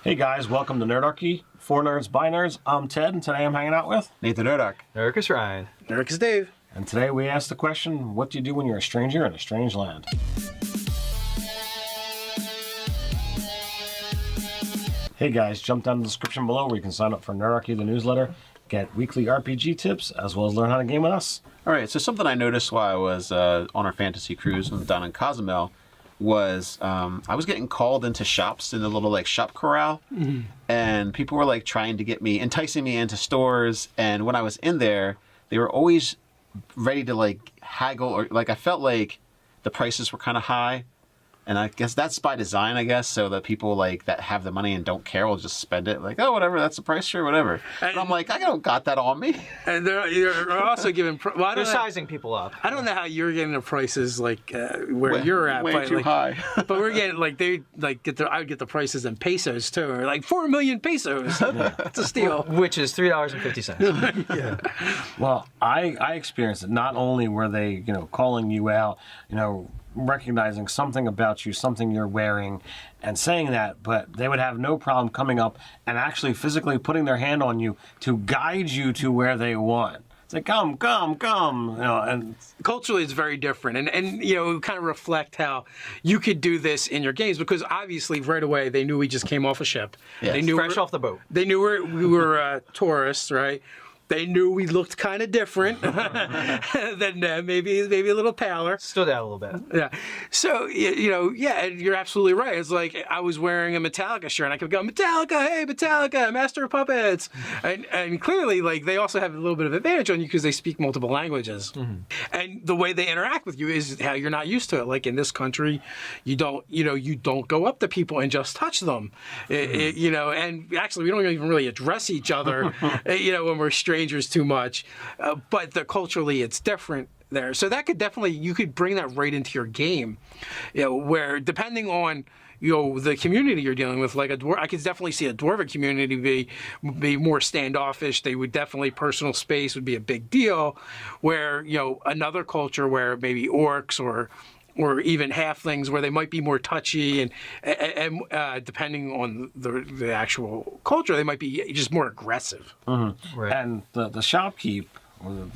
Hey guys, welcome to Nerdarchy. For Nerds by Nerds. I'm Ted, and today I'm hanging out with Nathan Nerdarchy. Nerdarchy's Ryan. Nerdarchy's Dave. And today we ask the question, what do you do when you're a stranger in a strange land? Hey guys, jump down to the description below where you can sign up for Nerdarchy, the newsletter, get weekly RPG tips, as well as learn how to game with us. All right, so something I noticed while I was on our fantasy cruise down in Cozumel was I was getting called into shops in the little shop corral, and people were trying to get me, enticing me into stores. And when I was in there, they were always ready to haggle, or I felt like the prices were kind of high. And I guess that's by design, so that people that have the money and don't care will just spend it. Oh, whatever, that's the price, sure, whatever. And I'm I don't got that on me. And they're also giving... They're sizing people up. I don't know how you're getting the prices where you're at. Way too high. But we're getting, I would get the prices in pesos, too. Or 4 million pesos. It's a steal. Which is $3.50. Yeah. Well, I experienced it. Not only were they, calling you out, recognizing something about you, something you're wearing, and saying that, but they would have no problem coming up and actually physically putting their hand on you to guide you to where they want. It's come, and culturally it's very different, and kind of reflect how you could do this in your games, because obviously right away they knew we just came off a ship. Yes. They knew fresh off the boat. They knew we were tourists, right? They knew we looked kind of different than maybe a little paler. Stood out a little bit. Yeah. So, and you're absolutely right. It's I was wearing a Metallica shirt, and I kept going, Metallica, hey, Metallica, Master of Puppets. And clearly, they also have a little bit of advantage on you because they speak multiple languages. Mm-hmm. And the way they interact with you is how you're not used to it. In this country, you don't go up to people and just touch them. Mm-hmm. And actually, we don't even really address each other, when we're strangers too much, but culturally it's different there. So that you could bring that right into your game, where depending on the community you're dealing with, I could definitely see a dwarven community be more standoffish. They would definitely, personal space would be a big deal, where another culture where maybe orcs or even halflings, where they might be more touchy, and depending on the actual culture, they might be just more aggressive. Mm-hmm. Right. And the shopkeep, or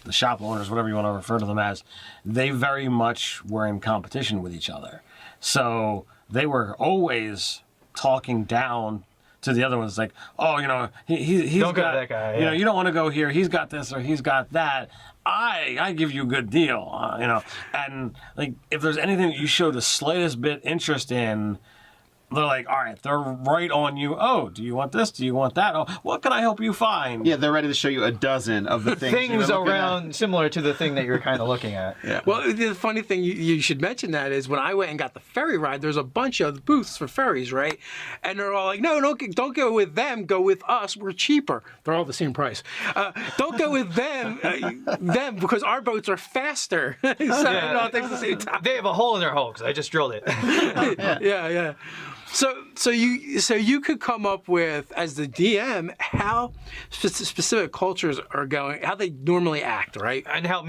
the shop owners, whatever you want to refer to them as, they very much were in competition with each other. So they were always talking down to the other ones, he's don't got go that guy. Yeah. You don't want to go here. He's got this or he's got that. I give you a good deal, and if there's anything that you show the slightest bit interest in, they're all right, they're right on you. Oh, do you want this? Do you want that? Oh, what can I help you find? Yeah, they're ready to show you a dozen of the things around similar to the thing that you're kind of looking at. Yeah. Well, the funny thing you should mention that is when I went and got the ferry ride, there's a bunch of booths for ferries, right? And they're all no, don't go with them. Go with us. We're cheaper. They're all the same price. Don't go with them because our boats are faster. So yeah. It takes the same time. They have a hole in their hull because I just drilled it. Yeah. So you could come up with, as the DM, how specific cultures are going, how they normally act, right? And how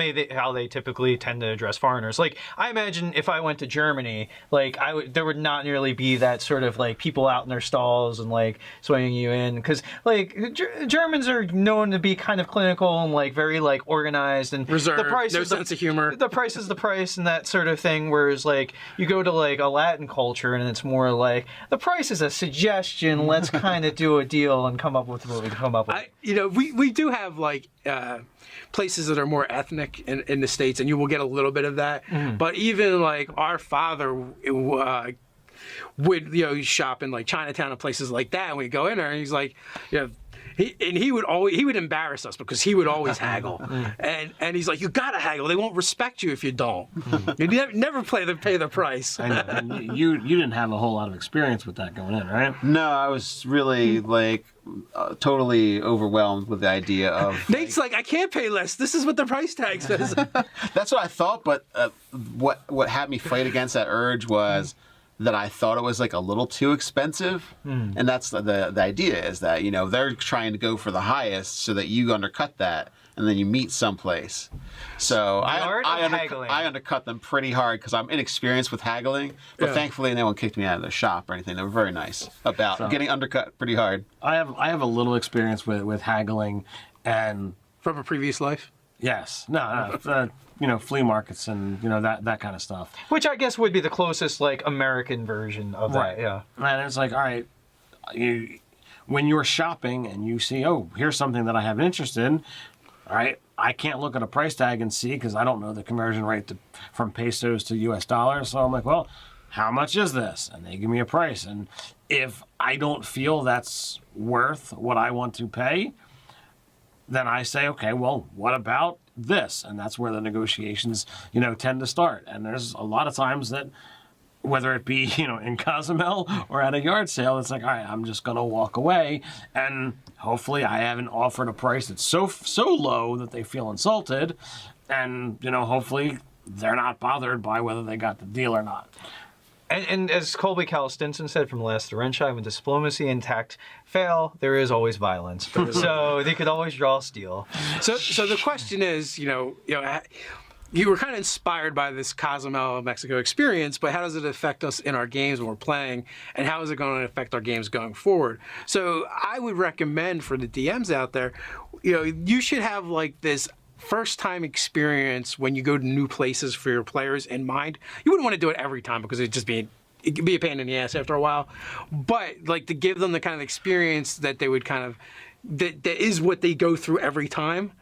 they typically tend to address foreigners. I imagine if I went to Germany, there would not nearly be that sort of people out in their stalls and swaying you in, because Germans are known to be kind of clinical and very organized and reserved. The price no is sense of humor. The price is the price and that sort of thing. Whereas you go to a Latin culture and it's more the price is a suggestion. Let's kind of do a deal and come up with what we can come up with. We do have places that are more ethnic in the States, and you will get a little bit of that. Mm-hmm. But even our father would shop in Chinatown and places like that, and we go in there, and he's he would embarrass us because he would always haggle, and he's you gotta haggle. They won't respect you if you don't. You never pay the price. And you didn't have a whole lot of experience with that going in, right? No, I was really totally overwhelmed with the idea of. Nate's I can't pay less. This is what the price tag says. That's what I thought, but what had me fight against that urge was that I thought it was a little too expensive. And that's the idea is that, they're trying to go for the highest so that you undercut that. and then you meet someplace. So I undercut them pretty hard because I'm inexperienced with haggling. But thankfully, no one kicked me out of their shop or anything. They were very nice about getting undercut pretty hard. I have a little experience with haggling, and From a previous life? yes, no, flea markets and that kind of stuff. Which I guess would be the closest like American version of that. Yeah. And it's like, all right, when you're shopping and you see, oh, here's something that I have interest in, all right, I can't look at a price tag and see because I don't know the conversion rate from pesos to US dollars. So I'm like, well, how much is this? And they give me a price. And if I don't feel that's worth what I want to pay, then I say, okay, well, what about this? And that's where the negotiations, tend to start. And there's a lot of times that, whether it be, in Cozumel or at a yard sale, it's like, all right, I'm just going to walk away. And hopefully I haven't offered a price that's so low that they feel insulted. And, hopefully they're not bothered by whether they got the deal or not. And as Colby Callistinson said from Last Laurentian, when diplomacy and tact fail, there is always violence. So they could always draw steel. So the question is, you were kind of inspired by this Cozumel, Mexico experience, but how does it affect us in our games when we're playing, and how is it going to affect our games going forward? So I would recommend for the DMs out there, you should have like this first time experience when you go to new places for your players in mind. You wouldn't want to do it every time because it could be a pain in the ass after a while, but like to give them the kind of experience that they would that is what they go through every time,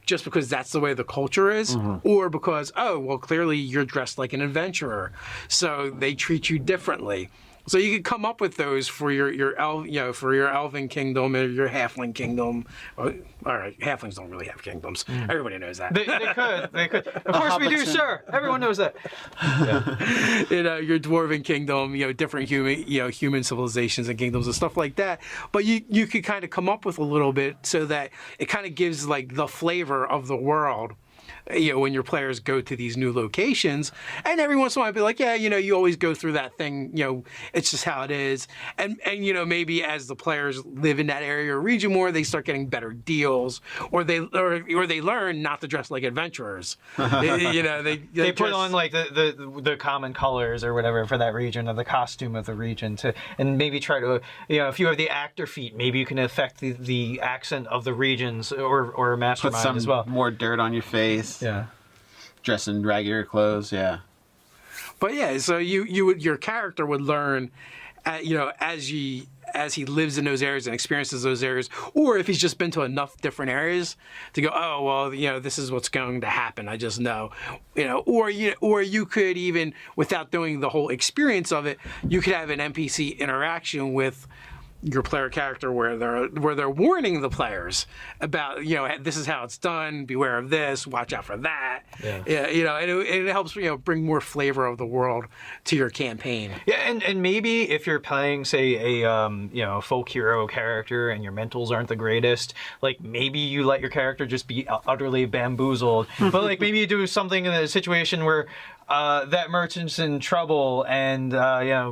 just because that's the way the culture is, or because, oh, well, clearly you're dressed like an adventurer, so they treat you differently. So you could come up with those for your elven kingdom or your halfling kingdom. Well, all right, halflings don't really have kingdoms. Everybody knows that. They could. Of course we do, sir. Everyone knows that. Yeah. Your dwarven kingdom, different human civilizations and kingdoms and stuff like that. But you could kind of come up with a little bit so that it kind of gives like the flavor of the world. When your players go to these new locations, and every once in a while I'd be like, yeah, you always go through that thing, it's just how it is. And maybe as the players live in that area or region more, they start getting better deals, or they learn not to dress like adventurers. They put on like the common colors or whatever for that region, or the costume of the region, and maybe try to, if you have the actor feat, maybe you can affect the accent of the regions or mastermind Put some as well. more dirt on your face. Yeah. Dress in raggedier clothes, yeah. But yeah, so your character would learn, as he lives in those areas and experiences those areas, or if he's just been to enough different areas to go, oh well, this is what's going to happen. I just know, or you could even, without doing the whole experience of it, you could have an NPC interaction with your player character where they're warning the players about, this is how it's done, beware of this, watch out for that. And it helps bring more flavor of the world to your campaign. Yeah, and maybe if you're playing, say, a folk hero character and your mentals aren't the greatest, like maybe you let your character just be utterly bamboozled. But like maybe you do something in a situation where that merchant's in trouble, and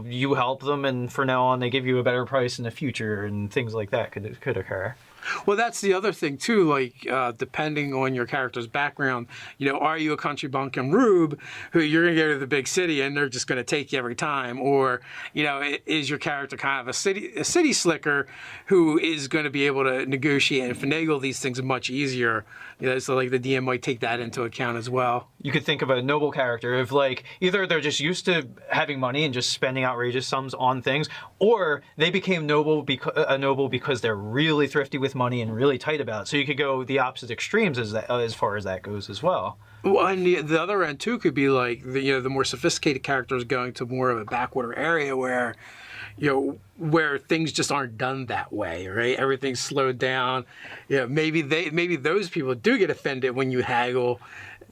you help them, and from now on they give you a better price in the future, and things like that could occur. Well, that's the other thing too. Like, depending on your character's background, are you a country bumpkin rube who you're gonna go to the big city and they're just gonna take you every time, or is your character kind of a city slicker who is going to be able to negotiate and finagle these things much easier? So like the DM might take that into account as well. You could think of a noble character if like either they're just used to having money and just spending outrageous sums on things, or they became noble because they're really thrifty with money and really tight about it. So you could go the opposite extremes as far as that goes as well. Well, and the other end too could be like the more sophisticated characters going to more of a backwater area where where things just aren't done that way, right? Everything's slowed down. Maybe those people do get offended when you haggle,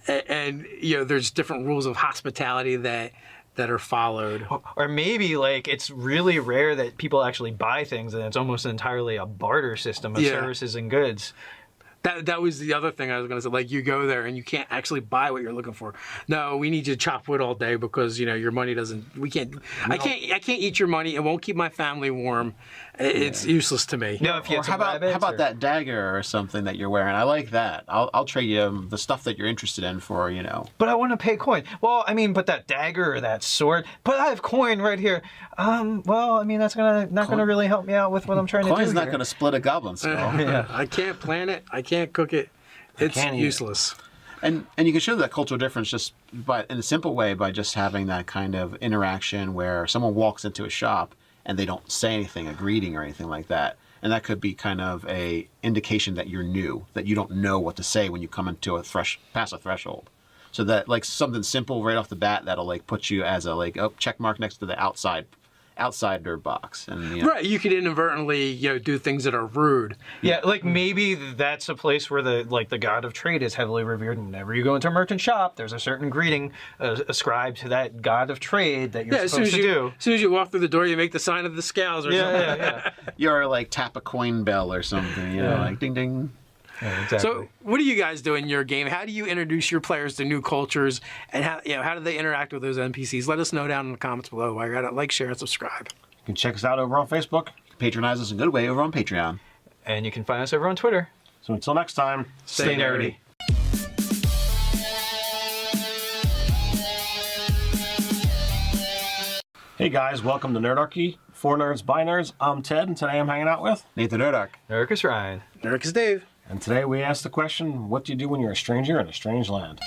and there's different rules of hospitality that are followed. Or maybe like it's really rare that people actually buy things and it's almost entirely a barter system of services and goods. That was the other thing I was going to say. Like, you go there and you can't actually buy what you're looking for. No, we need you to chop wood all day because your money doesn't. We can't. I can't eat your money. It won't keep my family warm. It's useless to me. No, if you Or had how some about rabbits, how about that dagger or something that you're wearing? I like that. I'll trade you the stuff that you're interested in for. But I want to pay coin. Well, I mean, but that dagger or that sword. But I have coin right here. Well, I mean, that's not gonna really help me out with what I'm trying to do. Coin's not here. going to split a goblin skull. Yeah. I can't plant it. I can't cook it. It's can't eat it. useless. And you can show that cultural difference just in a simple way by just having that kind of interaction where someone walks into a shop and they don't say anything, a greeting or anything like that. And that could be kind of a indication that you're new, that you don't know what to say when you come into past a threshold. So that like something simple right off the bat that'll like put you as a check mark next to the outsider box. And Right, you could inadvertently do things that are rude. Yeah, like maybe that's a place where the god of trade is heavily revered. And whenever you go into a merchant shop, there's a certain greeting ascribed to that god of trade that you're supposed to do. As soon as you walk through the door, you make the sign of the scales or something. Yeah. you're like tap a coin bell or something, like ding ding. Yeah, exactly. So, what do you guys do in your game? How do you introduce your players to new cultures, and how do they interact with those NPCs? Let us know down in the comments below. I gotta like, share, and subscribe. You can check us out over on Facebook. Patronize us a good way over on Patreon. And you can find us over on Twitter. So until next time, Stay nerdy. Hey guys, welcome to Nerdarchy. For Nerds by Nerds. I'm Ted, and today I'm hanging out with. Nathan Nerdarchy. Nerdarchy Ryan. Nerdarchy Dave. And today we ask the question, what do you do when you're a stranger in a strange land?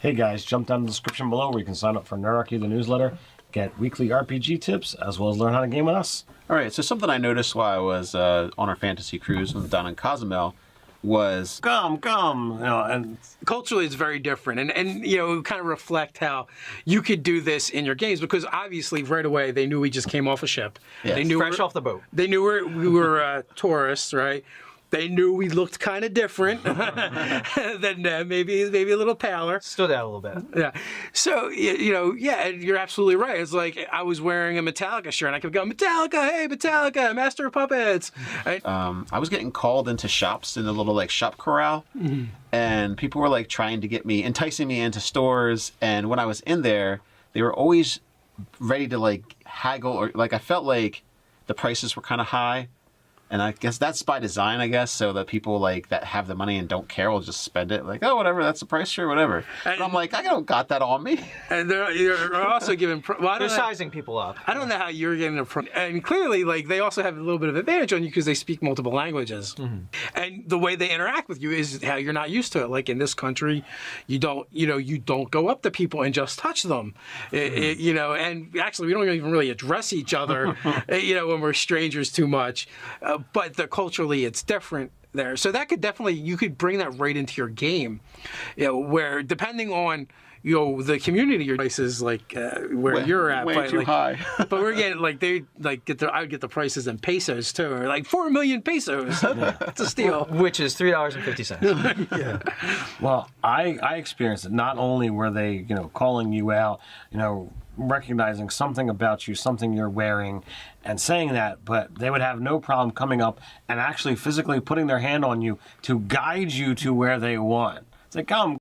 Hey guys, jump down in the description below where you can sign up for Nerdarchy, the newsletter, get weekly RPG tips, as well as learn how to game with us. All right, so something I noticed while I was on our fantasy cruise down in Cozumel was Come, and Culturally, it's very different, and kind of reflect how you could do this in your games, because obviously right away they knew we just came off a ship. Yes. They knew Fresh off the boat. They knew we were tourists, right? They knew we looked kind of different than maybe a little paler. Stood out a little bit. Yeah. So, and you're absolutely right. It's like I was wearing a Metallica shirt and I kept going, Metallica, hey, Metallica, Master of Puppets. Right? I was getting called into shops in the little shop corral, and people were trying to enticing me into stores. And when I was in there, they were always ready to haggle, or I felt like the prices were kind of high. And I guess that's by design, so that people that have the money and don't care will just spend it. Oh, whatever, that's the price, sure, whatever. But I'm I don't got that on me. And they're also giving... They're sizing people up. I don't know how you're getting and clearly, they also have a little bit of advantage on you because they speak multiple languages. Mm-hmm. And the way they interact with you is how you're not used to it. Like in this country, you don't go up to people and just touch them. And actually, we don't even really address each other, when we're strangers too much. But culturally, it's different there. So that you could bring that right into your game, where depending on the community your places where you're at, way too high. But we're getting I would get the prices in pesos too, or 4 million pesos. It's a steal. Which is $3.50. Yeah. well, I experienced it. Not only were they, calling you out, recognizing something about you, something you're wearing, and saying that, but they would have no problem coming up and actually physically putting their hand on you to guide you to where they want. It's come.